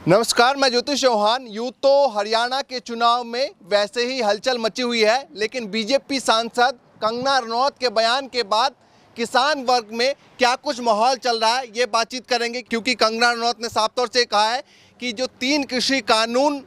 नमस्कार, मैं ज्योतिष चौहान। यूँ तो हरियाणा के चुनाव में वैसे ही हलचल मची हुई है, लेकिन बीजेपी सांसद कंगना रनौत के बयान के बाद किसान वर्ग में क्या कुछ माहौल चल रहा है, ये बातचीत करेंगे। क्योंकि कंगना रनौत ने साफ तौर से कहा है कि जो 3 कृषि कानून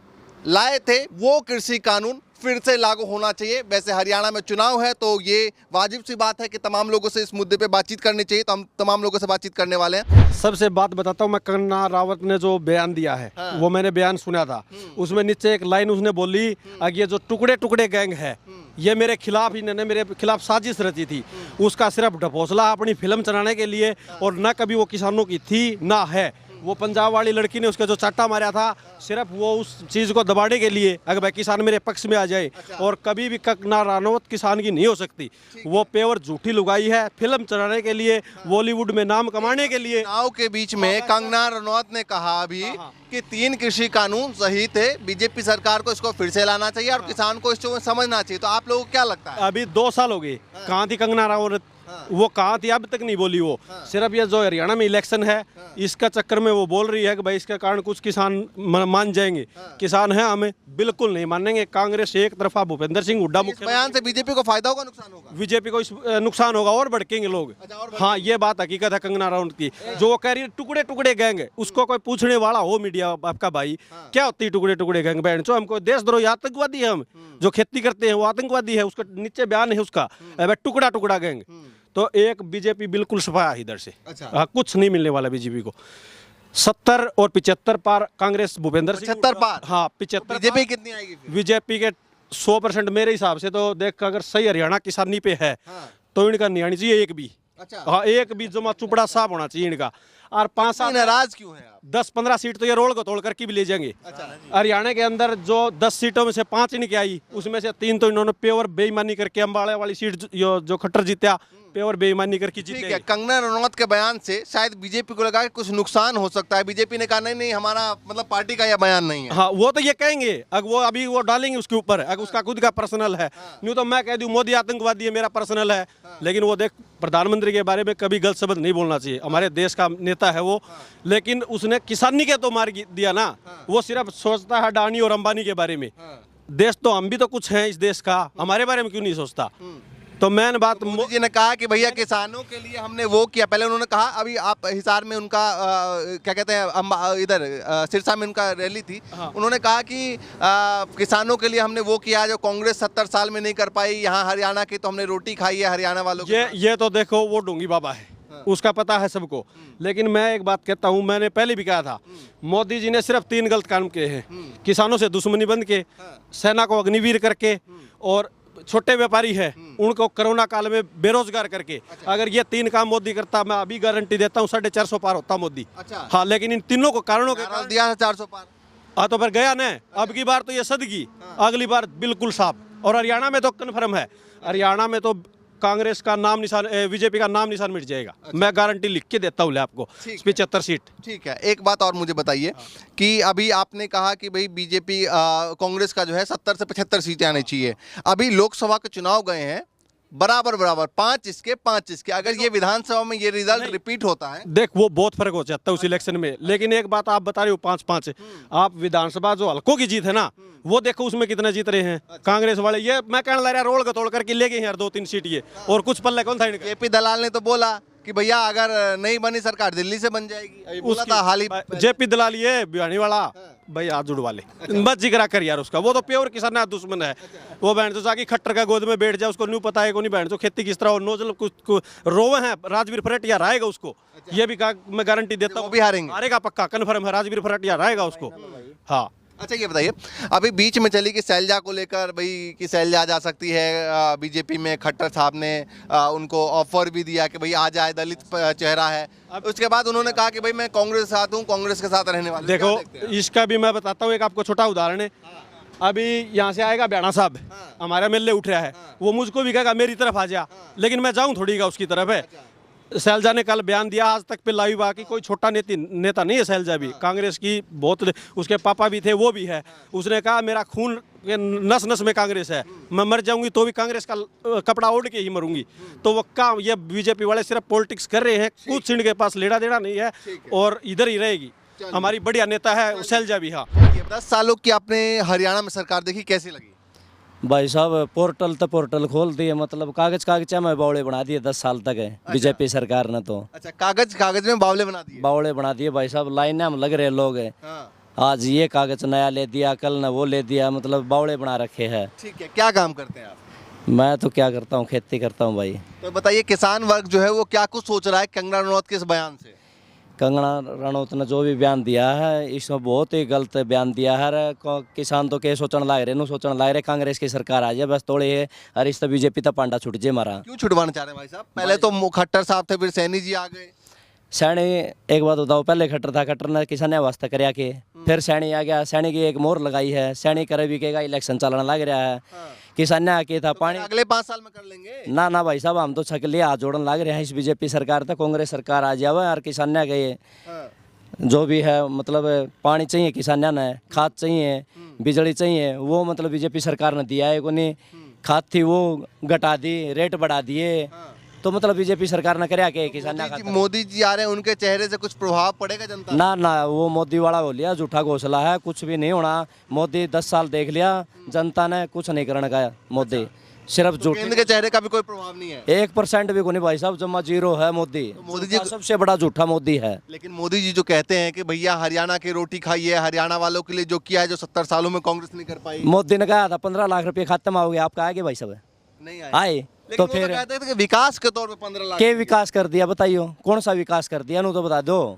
लाए थे वो कृषि कानून फिर से लागू होना चाहिए। वैसे हरियाणा में चुनाव है तो ये वाजिब सी बात है कि तमाम लोगों से इस मुद्दे पे बातचीत करनी चाहिए, तो हम तमाम लोगों से बातचीत करने वाले हैं। सबसे बात बताता हूँ, मैं कंगना रावत ने जो बयान दिया है वो मैंने बयान सुना था। उसमें नीचे एक लाइन उसने बोली, ये जो टुकड़े टुकड़े गैंग है ये मेरे खिलाफ, इन्होंने मेरे खिलाफ साजिश रची थी। उसका सिर्फ ढकोसला अपनी फिल्म चलाने के लिए, और न कभी वो किसानों की थी ना है। वो पंजाब वाली लड़की ने उसका जो चाटा मारा था सिर्फ वो उस चीज़ को दबाने के लिए, अगर भाई किसान मेरे पक्ष में आ जाए। और कभी भी कंगना रनौत किसान की नहीं हो सकती। वो प्योर झूठी लुगाई है, फिल्म चलाने के लिए, बॉलीवुड में नाम कमाने के लिए। चुनाव के बीच में कंगना रनौत ने कहा अभी कि 3 कृषि कानून सही थे, बीजेपी सरकार को इसको फिर से लाना चाहिए और किसान को इसको समझना चाहिए। तो आप लोगों को क्या लगता है? अभी 2 साल हो गए, कहाँ थी कंगना रनौत? वो कहाँ थी? अब तक नहीं बोली वो। सिर्फ ये जो हरियाणा में इलेक्शन है इसका चक्कर में वो बोल रही है कि भाई इसके कारण कुछ किसान मान जाएंगे। किसान है हमें बिल्कुल नहीं मानेंगे। कांग्रेस एक तरफा भूपेंद्र सिंह हुड्डा मुख्य बयान से बीजेपी को फायदा होगा, नुकसान होगा? बीजेपी को इस नुकसान होगा और भड़केंगे लोग। हाँ, ये बात हकीकत है कंगना रनौत की। जो वो कह रही है टुकड़े टुकड़े गैंग है, उसको कोई पूछने वाला हो मीडिया आपका भाई, क्या होती है टुकड़े टुकड़े गैंग? बहन चो, हमको देशद्रोही आतंकवादी है, हम जो खेती करते हैं वो आतंकवादी है, उसका नीचे बयान है उसका टुकड़ा टुकड़ा गैंग। तो एक बीजेपी बिल्कुल सफा है इधर से। हाँ, कुछ नहीं मिलने वाला बीजेपी को। 70 और 75 पार कांग्रेस भूपेंद्र सिंह। 75 पार? हाँ, 75। बीजेपी कितनी आएगी? बीजेपी के 100% मेरे हिसाब से तो देख, अगर सही हरियाणा किसानी पे है तो इनका नहीं आनी चाहिए एक भी। हाँ, एक भी जमा चुपड़ा साफ होना चाहिए इनका। और 5-7 नाराज क्यों है आप? 10-15 सीट तो ये रोड को तोड़ करके भी ले जाएंगे। हरियाणा के अंदर जो 10 सीटों में से 5 इनकी आई, उसमें से 3 तो इन्होंने प्योर बेईमानी करके, अम्बाड़े वाली सीट जो खट्टर जीता प्योर बेईमानी करके जीते। ठीक है, कंगना रनौत के बयान से शायद बीजेपी को लगा कि कुछ नुकसान हो सकता है। बीजेपी ने कहा नहीं नहीं, हमारा मतलब पार्टी का यह बयान नहीं है। हाँ, वो तो ये कहेंगे, अगर वो अभी वो डालेंगे उसके ऊपर, अगर उसका खुद का पर्सनल है। यूँ तो मैं कह दूं मोदी आतंकवादी है, मेरा पर्सनल है। लेकिन वो देख, प्रधानमंत्री के बारे में कभी गलत शब्द नहीं बोलना चाहिए, हमारे देश का नेता है वो। लेकिन उसने किसानी के तो मार दिया ना। वो सिर्फ सोचता है अडानी और अंबानी के बारे में। देश तो हम भी तो कुछ हैं इस देश का, हमारे बारे में क्यों नहीं सोचता? तो मैंने बात मोदी जी ने कहा कि भैया किसानों के लिए हमने वो किया। पहले उन्होंने कहा, अभी आप हिसार में उनका क्या कहते हैं, इधर सिरसा में उनका रैली थी। उन्होंने कहा कि किसानों के लिए हमने वो किया जो कांग्रेस 70 साल में नहीं कर पाई। यहाँ हरियाणा की तो हमने रोटी खाई है हरियाणा वालों की। ये तो देखो, वो डोंगी बाबा है, उसका पता है सबको। लेकिन मैं एक बात कहता हूँ, मैंने पहले भी कहा था, मोदी जी ने सिर्फ 3 गलत काम किए हैं। किसानों से दुश्मनी बंद के, सेना को अग्निवीर करके, और छोटे व्यापारी है उनको कोरोना काल में बेरोजगार करके। अगर ये 3 काम मोदी करता, मैं अभी गारंटी देता हूँ 450 पार होता मोदी। हाँ, लेकिन इन तीनों को कारणों के कारण दिया 400 पार। हाँ, तो पर गया न। अब की बार तो ये सदगी, अगली बार बिल्कुल साफ। और हरियाणा में तो कन्फर्म है, हरियाणा में तो कांग्रेस का नाम निशान, बीजेपी का नाम निशान मिट जाएगा। मैं गारंटी लिख के देता हूँ आपको, 75 सीट। ठीक है, एक बात और मुझे बताइए कि अभी आपने कहा कि भाई बीजेपी कांग्रेस का जो है 70 से 75 सीटें आनी चाहिए। अभी लोकसभा के चुनाव गए हैं, बराबर 5 इसके 5 इसके। अगर ये विधानसभा में ये रिजल्ट रिपीट होता है, देख वो बहुत फर्क हो जाता है उस इलेक्शन में। लेकिन एक बात आप बता रहे हो, 5-5 आप विधानसभा जो हल्कों की जीत है ना, वो देखो उसमें कितना जीत रहे हैं कांग्रेस वाले। ये मैं कहने लग रहा, रोड को तोड़ करके ले गए यार 2-3 सीट ये, और कुछ पल्ले कौन था इनके। केपी दलाल ने तो बोला कि भैया अगर नहीं बनी सरकार दिल्ली से बन जाएगी। बोला था हाल ही। जेपी दलाल ये बिहानी वाला भाई, हाथ जुड़वा ले, मत जिक्र कर यार उसका। वो तो प्योर किसान है, दुश्मन है वो। बहन तो जाके खट्टर का गोद में बैठ जाए, उसको नहीं पता है को नहीं बहन तो खेती किस तरह हो। नोजल कुछ रोवे हैं, राजवीर फरटिया रायगा उसको। ये भी मैं गारंटी देता हूँ, हारेगा पक्का, कन्फर्म है, राजवीर फरटिया रायगा उसको। हाँ, अच्छा ये बताइए, अभी बीच में चली कि शैलजा को लेकर भाई कि शैलजा जा सकती है बीजेपी में। खट्टर साहब ने उनको ऑफर भी दिया कि भाई आ जाए, दलित चेहरा है। उसके बाद उन्होंने कहा कि भाई मैं कांग्रेस के साथ हूँ, कांग्रेस के साथ रहने वाले। देखो इसका भी मैं बताता हूँ, एक आपको छोटा उदाहरण है। अभी यहाँ से आएगा ब्याणा साहब, हमारा मेले उठ रहा है, वो मुझको भी कहेगा मेरी तरफ आ जा, लेकिन मैं जाऊँ थोड़ी का उसकी तरफ है। शैलजा ने कल बयान दिया, आज तक पे लाइव आके, कोई छोटा नेता नहीं है शैलजा भी। कांग्रेस की बहुत, उसके पापा भी थे, वो भी है। उसने कहा मेरा खून नस नस में कांग्रेस है, मैं मर जाऊंगी तो भी कांग्रेस का कपड़ा ओढ़ के ही मरूंगी। तो वो काम ये बीजेपी वाले सिर्फ पॉलिटिक्स कर रहे हैं, कुछ इनके पास लेना देना नहीं है और इधर ही रहेगी। हमारी बढ़िया नेता है शैलजा भी। हाँ, ये 10 सालों की आपने हरियाणा में सरकार देखी, कैसी लगी? भाई साहब पोर्टल तो पोर्टल खोल दिए, मतलब कागज में बावड़े बना दिए 10 साल तक है बीजेपी सरकार ने तो। अच्छा, कागज में बावले बना दिए। बावड़े बना दिए भाई साहब, लाइन में लग रहे लोग हैं। हाँ, आज ये कागज नया ले दिया, कल न वो ले दिया, मतलब बावड़े बना रखे हैं। ठीक है, क्या काम करते हैं आप? मैं तो क्या करता हूँ, खेती करता हूँ भाई। तो बताइए, किसान वर्ग जो है वो क्या कुछ सोच रहा है कंगना रनौत के इस बयान से? कंगना रनौत ने जो भी बयान दिया है इसमें बहुत ही गलत बयान दिया है। किसान तो के सोचने लग रहे, सोचने लग रहे कांग्रेस की सरकार आ जाए बस थोड़े है, और इस तो बीजेपी तो पांडा छुट जाए हमारा। क्यों छुटवाना चाह रहे हैं भाई साहब? पहले तो खट्टर साहब थे, फिर सैनी जी आ गए। सैनी, एक बात बताओ, पहले खट्टर था, खट्टर ने किसान वास्ते करया के, फिर सैनी आ गया, सैनी की एक मोहर लगाई है, सैनी करे भी कहेगा इलेक्शन चलने लग रहा है। किसान ने आके था पानी, अगले 5 साल में कर लेंगे ना भाई साहब, हम तो छकलिए हाथ जोड़न लग रहे हैं इस बीजेपी सरकार तक, कांग्रेस सरकार आ जावे और किसान ने गए जो भी है, मतलब पानी चाहिए किसान ने, खाद चाहिए, बिजली चाहिए, वो मतलब बीजेपी सरकार ने दिया है को नहीं। खाद थी वो घटा दी, रेट बढ़ा दिए, तो मतलब बीजेपी सरकार ने करया के किसान ने। मोदी जी आ रहे हैं, उनके चेहरे से कुछ प्रभाव पड़ेगा जनता? ना वो मोदी वाला हो लिया, झूठा घोषला है, कुछ भी नहीं होना। मोदी 10 साल देख लिया, जनता ने कुछ नहीं करने का। मोदी सिर्फ तो केंद्र के चेहरे का भी कोई प्रभाव नहीं है? 1% भी को नहीं भाई साहब, जमा जीरो है मोदी। तो मोदी जी सबसे बड़ा झूठा मोदी है। लेकिन मोदी जी जो कहते हैं कि भैया हरियाणा की रोटी खाइए, हरियाणा वालों के लिए जो किया है, जो 70 सालों में कांग्रेस नहीं कर पाई। मोदी ने कहा था 15 लाख रुपए खाते में आओगे, आपका आगे भाई साहब नहीं आए तो फिर कहते थे कि विकास के तौर पे 15 लाख के विकास कर दिया, बताइयो कौन सा विकास कर दिया, नु तो बता दो।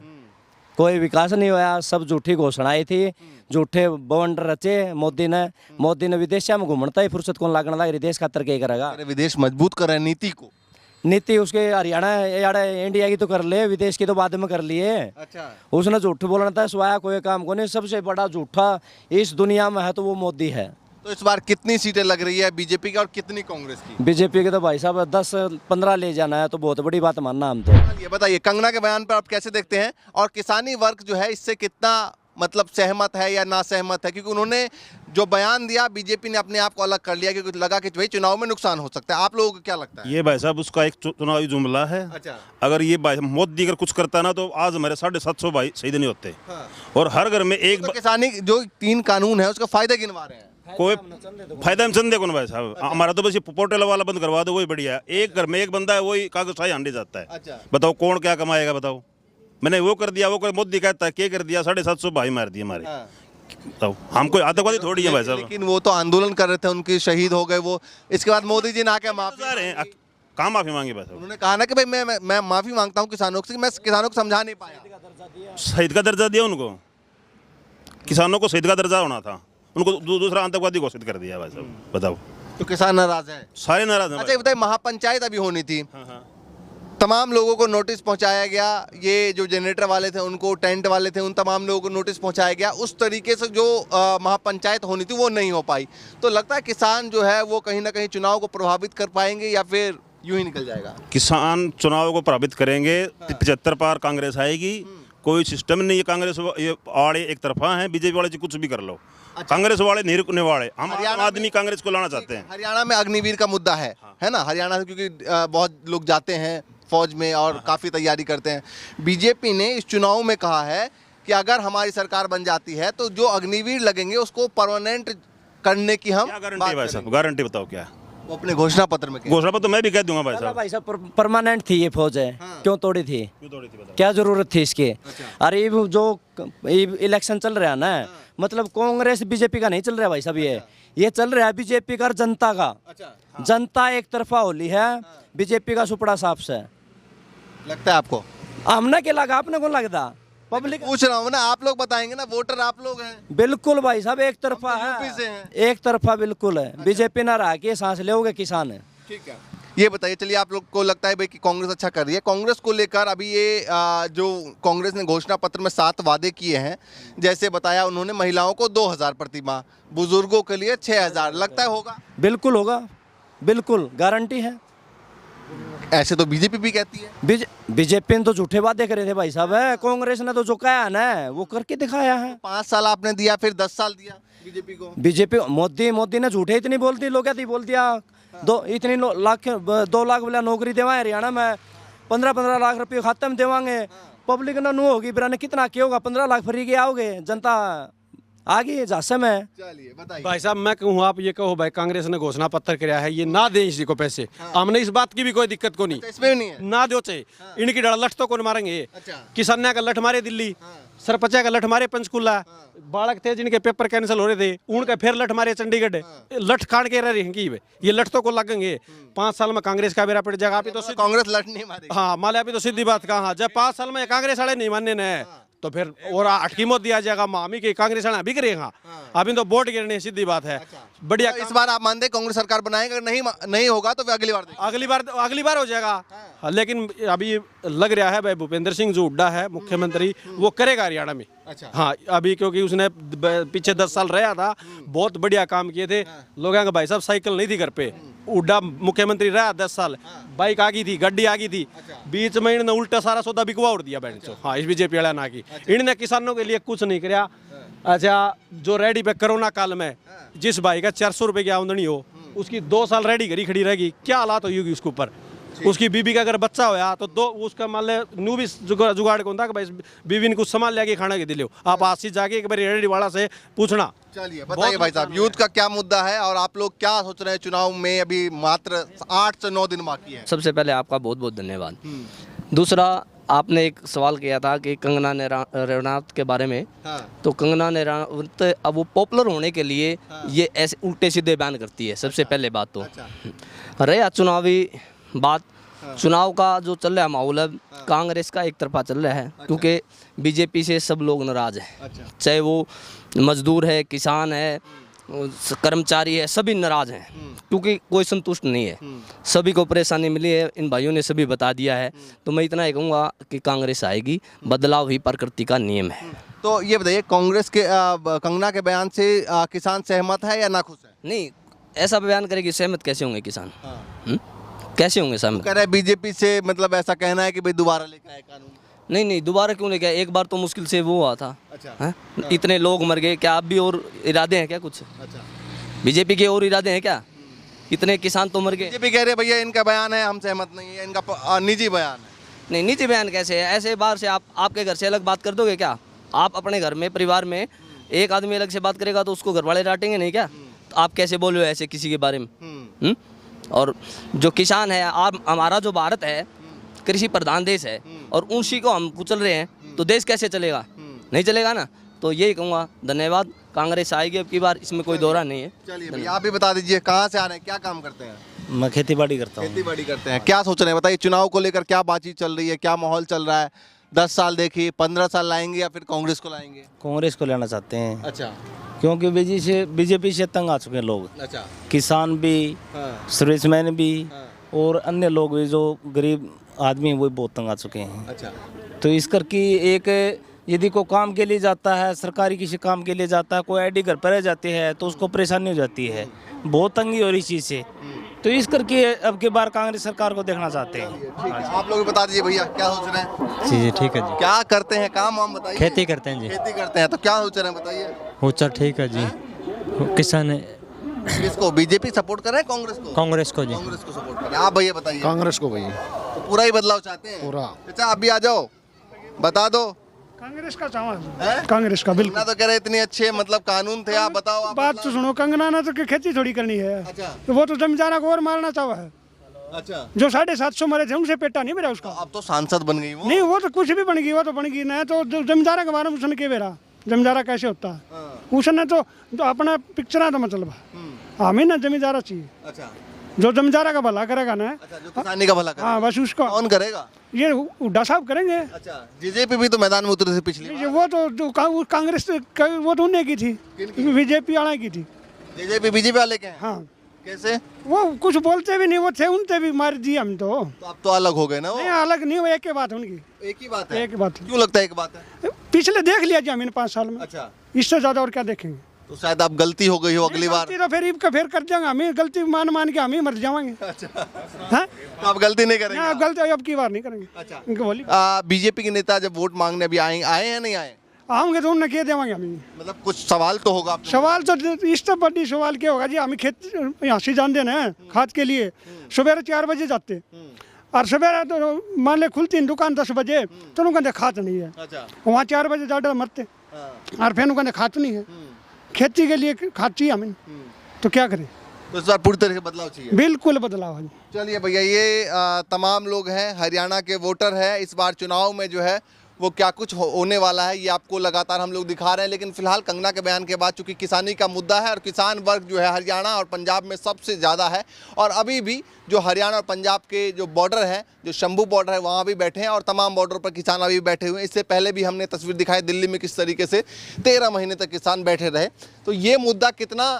कोई विकास नहीं हुआ, सब झूठी घोषणाएं थी, झूठे बवंड रचे मोदी ने विदेशों में घूमता ही फुर्सत कौन लागने लग रही, देश खातर क्या करेगा? विदेश मजबूत कर रहे हैं नीति को। नीति उसके हरियाणा इंडिया की तो कर ले, विदेश की तो बाद में कर लिए। अच्छा, उसने झूठ बोलना था, स्वाया कोई काम को नहीं, सबसे बड़ा झूठा इस दुनिया में है तो वो मोदी है। तो इस बार कितनी सीटें लग रही है बीजेपी की और कितनी कांग्रेस की? बीजेपी के तो भाई साहब 10-15 ले जाना है तो बहुत बड़ी बात मानना हम तो। ये बताइए, कंगना के बयान पर आप कैसे देखते हैं, और किसानी वर्ग जो है इससे कितना मतलब सहमत है या ना सहमत है? क्योंकि उन्होंने जो बयान दिया, बीजेपी ने अपने आप को अलग कर लिया, क्योंकि लगा कि भाई चुनाव में नुकसान हो सकता है। आप लोगों को क्या लगता है? ये भाई साहब उसका एक चुनावी जुमला है। अच्छा, अगर ये मोदी अगर कुछ करता ना तो आज हमारे 750 भाई शहीद नहीं होते। हाँ। और हर घर में एक तो किसानी जो 3 कानून है उसका फायदा गिनवा रहे हैं। कोई फायदा हम चंदे को ना भाई साहब, हमारा तो बस ये पोर्टल वाला बंद करवा दो, वही बढ़िया है। एक घर में एक बंदा है, वही कागज शाही हांडी जाता है। अच्छा, बताओ कौन क्या कमाएगा? बताओ, मैंने वो कर दिया, वो कर, मोदी कहता है क्या कर दिया, 750 भाई मार दिए हमारे। हाँ। बताओ, हम कोई आतंकवादी थोड़ी है भाई साहब। लेकिन वो तो आंदोलन कर रहे थे, उनके शहीद हो गए वो, इसके बाद मोदी जी ने आके माफी हैं, कहाँ माफी मांगी भाई साहब? उन्होंने कहा ना कि भाई मैं माफी मांगता हूँ किसानों से, मैं किसानों को समझा नहीं पाया। शहीद का दर्जा दिया उनको, किसानों को शहीद का दर्जा होना था, उनको दूसरा आतंकवादी घोषित कर दिया भाई साहब। बताओ, तो किसान नाराज है? सारे नाराज हैं। अच्छा, ये बताइए, महापंचायत अभी होनी थी, हाँ। तमाम लोगों को नोटिस पहुंचाया गया, ये जो जनरेटर वाले थे उनको, टेंट वाले थे, उन तमाम लोगों को नोटिस पहुंचाया गया। उस तरीके से जो महापंचायत होनी थी वो नहीं हो पाई। तो लगता है किसान जो है वो कहीं ना कहीं चुनाव को प्रभावित कर पाएंगे या फिर यूं ही निकल जाएगा? किसान चुनाव को प्रभावित करेंगे। 75 पार कांग्रेस आएगी। कोई सिस्टम नहीं है। कांग्रेस ये आड़े एक तरफा हैं, बीजेपी वाले कुछ भी कर लो। कांग्रेस वाले नहीं रुकने वाले, हम आम आदमी कांग्रेस को लाना चाहते हैं। हरियाणा में अग्निवीर का मुद्दा है ना? हरियाणा से क्योंकि बहुत लोग जाते हैं फौज में और काफ़ी तैयारी करते हैं। बीजेपी ने इस चुनाव में कहा है कि अगर हमारी सरकार बन जाती है तो जो अग्निवीर लगेंगे उसको परमानेंट करने की हम गारंटी है भाई साहब? गारंटी बताओ क्या? वो अपने घोषणा पत्र में घोषणा पत्र तो मैं भी कह दूंगा भाई साहब। भाई साहब परमानेंट थी ये फौज है, क्यों तोड़ी थी? बताओ क्या जरूरत थी इसके? अरे ये जो इलेक्शन चल रहा है ना, मतलब कांग्रेस बीजेपी का नहीं चल रहा है भाई साहब, ये चल रहा है बीजेपी का और जनता का। जनता एक तरफा होली है, बीजेपी का सुपड़ा साफ से लगता है आपको? हमने क्या लगा, आपने कौन लगता? पब्लिक पूछ रहा हूँ ना, आप लोग बताएंगे ना, वोटर आप लोग हैं। बिल्कुल भाई साहब, एक तरफा हम तो यूपी से है, हैं। एक तरफा बिल्कुल है। बीजेपी ना रहा के सांस लेओगे किसान है। ठीक है, ये बताइए, चलिए आप लोग को लगता है भाई कि कांग्रेस अच्छा कर रही है। कांग्रेस को लेकर अभी ये जो कांग्रेस ने घोषणा पत्र में 7 वादे किए हैं, जैसे बताया उन्होंने, महिलाओं को 2000 प्रति माह, बुजुर्गों के लिए 6000, लगता है होगा? बिल्कुल होगा, बिल्कुल गारंटी है। ऐसे तो बीजेपी भी कहती है। बीजेपी ने तो झूठे वादे करे थे भाई साहब, है कांग्रेस ने तो जो कहा ना वो करके दिखाया है। 5 साल आपने दिया, फिर 10 साल दिया बीजेपी को। बीजेपी मोदी ने झूठे इतनी बोलती, लोग क्या बोल दिया, 2 लाख वाला नौकरी देवा हरियाणा में, 15-15 लाख रुपये खाते में देवांगे, पब्लिक ना नू होगी बिराने कितना क्या होगा 15 लाख फ्री के आओगे जनता आ गई झांसे में। चलिए बताइए। भाई साहब मैं कहूँ आप ये कहो भाई कांग्रेस ने घोषणा पत्र कराया है ये ना दे इसी को पैसे, हमने इस बात की भी कोई दिक्कत को नहीं, इसमें भी नहीं है। ना दो चाहिए इनकी डर लठ तो कौन मारेंगे। अच्छा। किसान्या का लठ मारे दिल्ली, सरपंचा का लठ मारे पंचकुला, बालक थे जिनके पेपर कैंसिल हो रहे थे उनका फिर लठ मारे चंडीगढ़, लठ खान के रह रहेंगी ये लठ तो को लगेंगे। 5 साल में कांग्रेस का बेरा पड़ जाएगा। आप ही तो कांग्रेस लठ नहीं मारेगी। हाँ माले आप ही तो सीधी बात कहा, जब 5 साल में कांग्रेस वाले नहीं मानने ने तो फिर और अटकी मत दिया जाएगा मामी के कांग्रेस वाले अभी करेगा। अभी तो वोट गिरने सीधी बात है। बढ़िया तो इस बार आप मानते हैं कांग्रेस सरकार बनाएगा, नहीं होगा तो अगली बार देखेंगे। अगली बार हो जाएगा। लेकिन अभी लग रहा है भाई भूपेंद्र सिंह जो हुड्डा है मुख्यमंत्री वो करेगा हरियाणा में। अच्छा। हाँ अभी क्योंकि उसने पीछे 10 साल रहा था, बहुत बढ़िया काम किए थे। लोग भाई साहब साइकिल नहीं थी घर पे, हुड्डा मुख्यमंत्री रहा 10 साल, बाइक आ गई थी, गड्डी आ गई थी, बीच में इन्होंने उल्टा सारा सौदा बिकवा उड़ दिया बहन चो। हाँ इस बीजेपी वाला ना की इन्होंने किसानों के लिए कुछ नहीं किया। अच्छा जो रेडी पे कोरोना काल में जिस भाई का 400 रुपए की आमदनी हो उसकी 2 साल रेडी घड़ी खड़ी रहेगी, क्या हालात होगी उसके ऊपर। उसकी बीबी का अगर बच्चा होया तो उसका मान ले नू भी जुगाड़ को कि भाई बीबी ने कुछ सामान लेके खाना के दिले। आप आज से जाके एक बार रेडी वाला से पूछना। चलिए बताइए भाई साहब यूथ का क्या मुद्दा है और आप लोग क्या सोच रहे हैं चुनाव में, अभी मात्र 8 से 9 दिन बाकी है। सबसे पहले आपका बहुत बहुत धन्यवाद। दूसरा आपने एक सवाल किया था कि कंगना रनौत के बारे में। तो कंगना रनौत अब वो पॉपुलर होने के लिए ये ऐसे उल्टे सीधे बयान करती है। सबसे पहले बात तो रहा चुनावी बात, चुनाव का जो चल रहा है माहौल है कांग्रेस का एक तरफा चल रहा है क्योंकि बीजेपी से सब लोग नाराज हैं। चाहे वो मजदूर है, किसान है, कर्मचारी है, सभी नाराज हैं क्योंकि कोई संतुष्ट नहीं है। सभी को परेशानी मिली है, इन भाइयों ने सभी बता दिया है। तो मैं इतना ही कहूँगा कि कांग्रेस आएगी, बदलाव ही प्रकृति का नियम है। तो ये बताइए कांग्रेस के कंगना के बयान से किसान सहमत है या नाखुश है? नहीं, ऐसा बयान करेगी सहमत कैसे होंगे किसान? कैसे होंगे सहमत? कह रहे बीजेपी से मतलब ऐसा कहना है कि भाई दोबारा लेकर आए कानून। नहीं दोबारा क्यों लेके आए? एक बार तो मुश्किल से वो हुआ था। अच्छा। इतने लोग मर गए, क्या अब भी और इरादे हैं क्या कुछ? अच्छा। बीजेपी के और इरादे हैं क्या? इतने किसान तो मर गए। बीजेपी कह रहे भैया इनका बयान है हम सहमत नहीं है, इनका निजी बयान है। नहीं, निजी बयान कैसे है? ऐसे बाहर से आपके घर से अलग बात कर दोगे क्या? आप अपने घर में परिवार में एक आदमी अलग से बात करेगा तो उसको घर वाले डांटेंगे नहीं क्या? तो आप कैसे बोल रहे हो ऐसे किसी के बारे में? और जो किसान है, आप हमारा जो भारत है कृषि प्रधान देश है और उसी को हम कुचल रहे हैं तो देश कैसे चलेगा? नहीं चलेगा ना। तो यही कहूँगा, धन्यवाद। कांग्रेस आएगी अब की बार, इसमें कोई दोहरा नहीं है। चलिए भैया आप भी बता दीजिए कहाँ से आ रहे हैं, क्या काम करते हैं? मैं खेती बाड़ी करता हूँ। खेती बाड़ी करते हैं। क्या सोच रहे हैं बताइए, चुनाव को लेकर क्या बातचीत चल रही है, क्या माहौल चल रहा है? 10 साल देखिए, 15 साल लाएंगे या फिर कांग्रेस को लाएंगे? कांग्रेस को लेना चाहते हैं। अच्छा। क्योंकि बीजेपी से तंग आ चुके हैं लोग, अच्छा। किसान भी, सर्विसमैन भी और अन्य लोग भी जो गरीब आदमी हैं वो बहुत तंग आ चुके हैं। अच्छा। तो इस करके एक यदि कोई काम के लिए जाता है, सरकारी किसी काम के लिए जाता है, कोई आईडी घर पर रह जाती है तो उसको परेशानी हो जाती है, बहुत तंगी हो रही इस चीज़ से। तो इस करके अब की बार कांग्रेस सरकार को देखना चाहते हैं। ठीक है, आप लोग भी बता दीजिए भैया क्या सोच रहे हैं? जी ठीक है जी। क्या करते हैं काम हम बताइए? खेती करते हैं जी। खेती करते हैं, तो क्या सोच रहे हैं बताइए? अच्छा ठीक है जी। किसान किसको, बीजेपी सपोर्ट कर रहे हैं कांग्रेस को? कांग्रेस को जी। कांग्रेस को सपोर्ट कर रहे हैं। आप भैया बताइए। कांग्रेस को भैया। तो पूरा ही बदलाव चाहते हैं? पूरा। अच्छा आप भी आ जाओ, बता दो। कांग्रेस का चावल, कांग्रेस का बिल्कुल। कंगना तो कह रहे इतने अच्छे मतलब कानून थे, आप बताओ। आप बात तो सुनो, कंगना ने तो खेती थोड़ी करनी है। अच्छा। तो वो तो जमींदारा को और मारना चाहा है। अच्छा। जो 750 मरे थे उनसे पेटा नहीं मेरा उसका। अब तो सांसद बन गई वो। नहीं वो तो कुछ भी बन गई, वो तो बन गई ना। तो जमींदारा के बारे में उसने के बेरा जमींदारा कैसे होता है उसने तो अपना पिक्चर तो मतलब हमें ना जमींदारा चाहिए। अच्छा। जो जमींदारा का भला करेगा ना। अच्छा, जो किसानी का भला करेगा। हाँ बस उसको कौन करेगा? ये हुड्डा साहब करेंगे। अच्छा। बीजेपी भी तो मैदान में उतरी थी पिछली। वो तो कांग्रेस वो तो उन्हें की थी, बीजेपी वाला की थी। बीजेपी वाले के हैं? हाँ। कैसे? वो कुछ बोलते भी नहीं, वो थे उनसे भी मार दिए हम तो। अब तो अलग हो गए ना वो? नहीं अलग नहीं, वो एक ही बात है उनकी। एक ही बात है? एक ही बात है। क्यों लगता है एक बात है? पिछले देख लिया जी हमने 5 साल में। अच्छा। इससे ज्यादा और क्या देखेंगे? तो शायद आप गलती हो गई हो अगली बार। गलती तो फिर कर जाएंगे, हमें गलती मान के हम ही मर जाएंगे। अच्छा। हाँ? तो आप गलती नहीं करेंगे? अब गलती अब की बार नहीं करेंगे। अच्छा। इनको बोली बीजेपी के नेता जब वोट मांगने अभी आए हैं नहीं आए? आऊंगे तो उन्हें क्या देवांगे हमें। मतलब कुछ सवाल तो होगा आपके? सवाल तो इस तो बड़ी सवाल क्या होगा जी, हमें खेत यहाँ से जान देना है खाद के लिए। सुबह 4 बजे जाते और सवेरे तो मान ले खुलती है दुकान 10 बजे तो कहते खात नहीं है, अच्छा वहाँ 4 बजे ज़्यादा मरते और फिर कहते खात नहीं है। खेती के लिए खाद चाहिए हमें, तो क्या करें? तो इस बार पूरी तरह से बदलाव चाहिए। बिल्कुल बदलाव है। चलिए भैया, ये तमाम लोग हैं, हरियाणा के वोटर हैं। इस बार चुनाव में जो है वो क्या कुछ होने वाला है ये आपको लगातार हम लोग दिखा रहे हैं। लेकिन फिलहाल कंगना के बयान के बाद चूंकि किसानी का मुद्दा है और किसान वर्ग जो है हरियाणा और पंजाब में सबसे ज़्यादा है, और अभी भी जो हरियाणा और पंजाब के जो बॉर्डर है, जो शंभू बॉर्डर है, वहाँ भी बैठे हैं और तमाम बॉर्डर पर किसान अभी बैठे हुए हैं। इससे पहले भी हमने तस्वीर दिखाई दिल्ली में किस तरीके से 13 महीने तक किसान बैठे रहे। तो ये मुद्दा कितना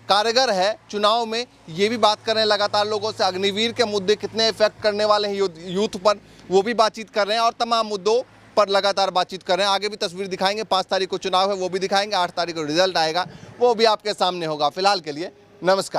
कारगर है चुनाव में, ये भी बात कर रहे हैं लगातार लोगों से। अग्निवीर के मुद्दे कितने इफेक्ट करने वाले हैं यूथ पर, वो भी बातचीत कर रहे हैं और तमाम मुद्दों पर लगातार बातचीत कर रहे हैं। आगे भी तस्वीर दिखाएंगे, 5 तारीख को चुनाव है वो भी दिखाएंगे, 8 तारीख को रिजल्ट आएगा वो भी आपके सामने होगा। फिलहाल के लिए नमस्कार।